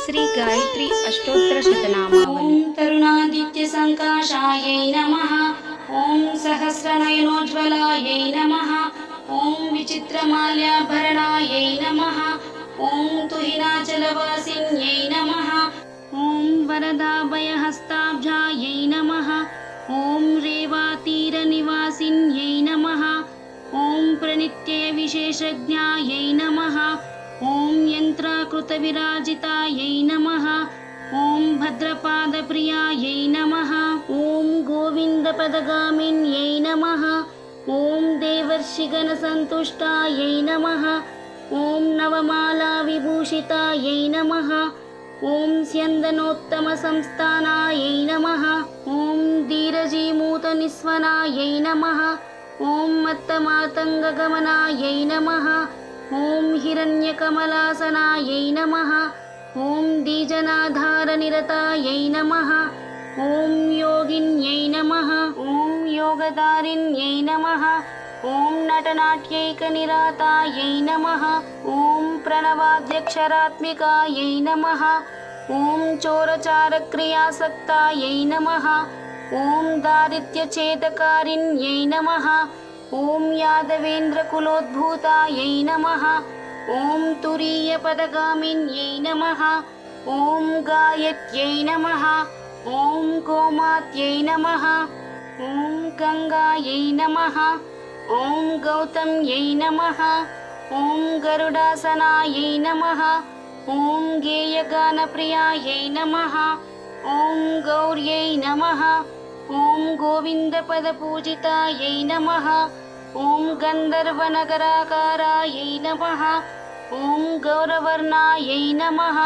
श्री गायत्री अष्टोत्तर शतनामावली। ओम तरुणादित्य संकाशायै नमः। ओम सहस्रनयनोज्ज्वलायै नमः। ओम विचित्रमाल्याभरणायै नमः। ओम तुहिनाचलवासिन्यै नमः। ओम वरदाभयहस्ताब्जायै नमः। ओम रेवातीरनिवासिन्यै नमः। ओम प्रणित्ययविशेषज्ञायै नमः। ओम यन्त्राकृतविराजितायै नमः। ओम भद्रपादप्रियायै नमः। ओम गोविन्दपदगामिन्यै नमः। ओम देवर्षिगणसन्तुष्टायै नमः। ओम नवमालाविभूषितायै नमः। ओम स्यन्दनोत्तमसंस्थानायै नमः। ओम धीरजीमूतनिस्वनायै नमः। ओम मत्तमातङ्गगमनायै नमः। ओम हिरण्यकमलासनायै नमः। ओम दीजनाधारनिरतायै नमः। ओम योगिन्यै नमः। ओम योगदारिण्यै नमः। ओम नटनाट्यैकनिरातायै नमः। ओम प्रणवाद्यक्षरात्मिकायै नमः। ओम चोरचारक्रियासक्तायै नमः। ओम दारिद्र्यचेतकारिण्यै नमः। ओम यादवेन्द्रकुलोद्भूतायै नमः। ओम तुरीयपदगामिन्यै नमः। ओम गायत्यै नमः। ओम गोमात्यै नमः। ओम गंगायै नमः। ओम गौतम्यै नमः। ओम गरुडासनायै नमः। ओम गेयगानप्रियायै नमः। ओम गौर्यै नमः। ओम गोविन्दपदपूजितायै नमः। ओम गन्धर्वनगराकारायै नमः। ओम गौरवर्णायै नमः।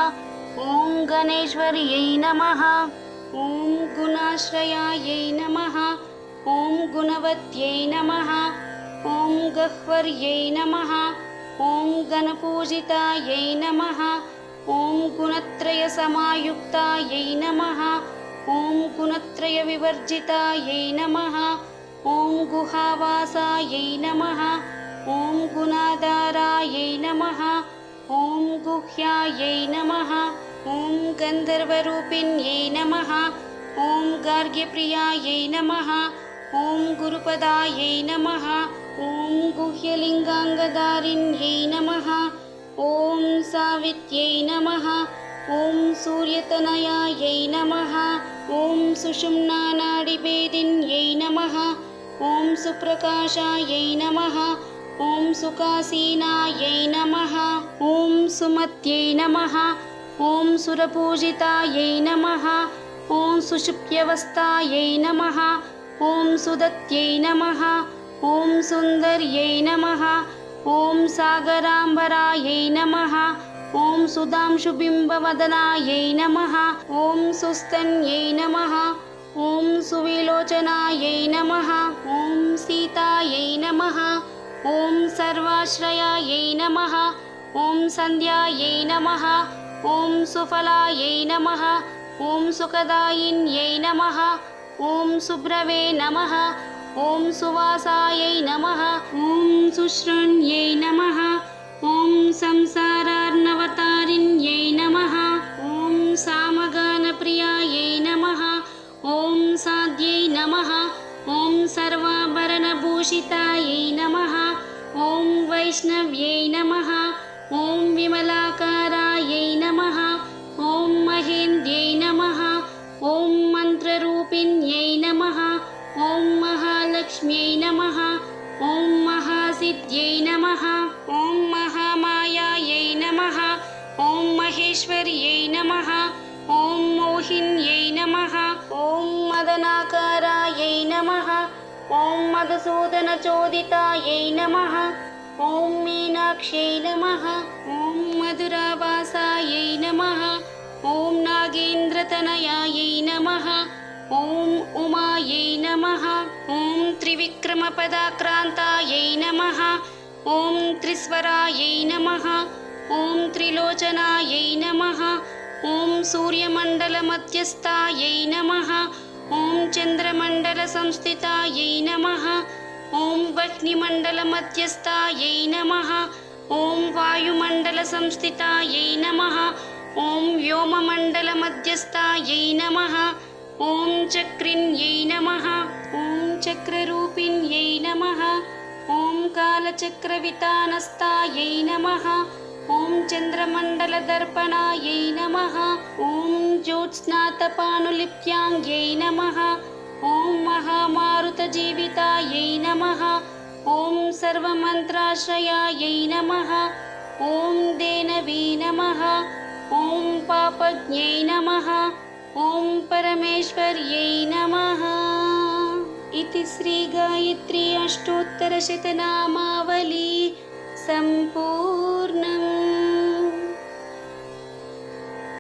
ओम गणेश्वर्यै नमः। ओम गुणाश्रयायै नमः। ओम गुणवत्यै नमः। ओम गह्वर्यै नमः। ओम गणपूजितायै नमः। ओम गुणत्रयसमायुक्तायै नमः। ओम गुणत्रयविवर्जितायै नमः। ओम गुहावासायै नमः। ओम गुणाधारायै नमः। ओम गुह्यायै नमः। ओम गन्धर्वरूपिण्यै नमः। ओम गार्ग्यप्रियायै नमः। ओम गुरुपदायै नमः। ओम गुह्यलिङ्गाङ्गधारिण्यै नमः। ओम सावित्र्यै नमः। ओम सूर्यतनयायै नमः। ओम सुषुम्नानाडिभेदिन्यै नमः। ओम सुप्रकाशायै नमः। ओम सुखासीनायै नमः। ओम सुमत्यै नमः। ओम सुरपूजितायै नमः। ओम सुषुप्त्यवस्थायै नमः। ओम सुदत्यै नमः। ओम सुन्दर्यै नमः। ओम सागराम्बरायै नमः। ओम सुधांशुबिम्बवदनायै नमः। ओम सुस्तन्यै नमः। ओम सुविलोचनायै नमः। ओम सीतायै नमः। ओम सर्वाश्रयायै नमः। ओम सन्ध्यायै नमः। ओम सुफलायै नमः। ओम सुखदायिन्यै नमः। ओम सुब्रवे नमः। ओम सुवासायै नमः। ओम सुश्रण्यै नमः। ओम संसारार्णवतारिण्यै नमः। ओम सामगानप्रियायै नमः। ओम साध्यै नमः। ओम सर्वाभरणभूषितायै नमः। ओम वैष्णव्यै नमः। ओम विमलाकारायै नमः। ओम महेन्द्यै नमः। ओम मन्त्ररूपिण्यै नमः। ओम महालक्ष्म्यै नमः। ओम महासिद्ध्यै नमः। ओम महामायायै नमः। ओम महेश्वर्यै नमः। ओम मोहिन्यै नमः। ओम मदनाकारायै नमः। ओम मधुसूदनचोदितायै नमः। ओम मीनाक्ष्यै नमः। ओम मधुरावासायै नमः। ओम नागेन्द्रतनयायै नमः। ओम उमायै नमः। ओम त्रिविक्रमपदाक्रान्तायै नमः। ओम त्रिस्वरायै नमः। ओम त्रिलोचनायै नमः। ओम सूर्यमण्डलमध्यस्थायै नमः। ओम चन्द्रमण्डलसंस्थितायै नमः। ओम वह्निमण्डलमध्यस्थायै नमः। ओम वायुमण्डलसंस्थितायै नमः। ॐ व्योममण्डलमध्यस्थायै नमः ॐ चक्रिण्यै नमः ॐ चक्ररूपिण्यै नमः ॐ कालचक्रवितानस्थायै नमः ॐ चन्द्रमण्डलदर्पणायै नमः ॐ ज्योत्स्नातपानुलिप्याङ्ग्यै नमः ॐ महामारुतजीवितायै नमः ॐ सर्वमन्त्राश्रयायै नमः ॐ देनवे नमः ॐ पापज्ञै नमः ॐ परमेश्वर्यै नमः इति श्रीगायत्री अष्टोत्तरशतनामावली सम्पूर्णम्।